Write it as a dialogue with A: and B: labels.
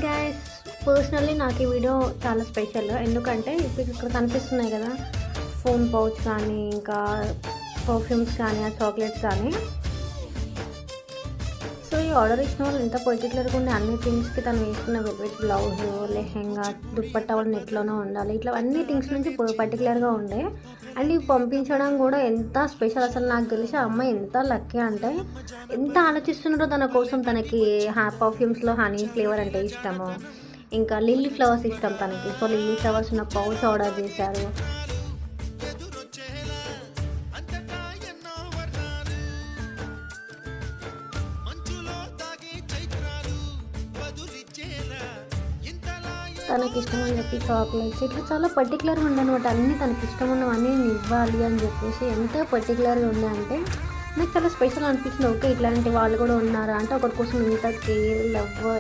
A: Guys, personally నాకు ఈ video చాలా స్పెషల్. ఎందుకంటే ఇప్పుడు ఇక్కడ కనిపిస్తున్నాయి కదా, ఫోన్ పౌచ్ కానీ ఇంకా పర్ఫ్యూమ్స్ కానీ ఆ చాక్లెట్స్ కానీ. సో ఈ ఆర్డర్ ఇచ్చిన వాళ్ళు ఎంత పర్టికులర్గా ఉండే అన్ని థింగ్స్కి తను వేసుకున్న వెల్వెట్ బ్లౌజ్, లెహెంగా, దుప్పట్టా వాళ్ళు నెట్లోనే ఉండాలి, ఇట్లా అన్ని థింగ్స్ నుంచి పర్టికులర్గా ఉండే. అండ్ ఇవి పంపించడం కూడా ఎంత స్పెషల్. అసలు నాకు తెలిసి ఆ అమ్మాయి ఎంత లక్కీ అంటే ఎంత ఆలోచిస్తున్నారో తన కోసం. తనకి పర్ఫ్యూమ్స్లో హనీ ఫ్లేవర్ అంటే ఇష్టము, ఇంకా లిల్లీ ఫ్లవర్స్ ఇష్టం తనకి. సో లిల్లీ ఫ్లవర్స్ ఉన్న పౌచ్ ఆర్డర్ చేశారు. తనకి ఇష్టం అని చెప్పి చాక్లెట్స్ ఇట్లా చాలా పర్టికులర్గా ఉండనమాట. అన్నీ తనకి ఇష్టం ఉన్నవన్నీ ఇవ్వాలి అని చెప్పేసి ఎంత పర్టికులర్గా ఉండే అంటే నాకు చాలా స్పెషల్ అనిపించింది. ఓకే, ఇట్లాంటి వాళ్ళు కూడా ఉన్నారా అంటే ఒకరి కోసం ఇంత కేర్, లవ్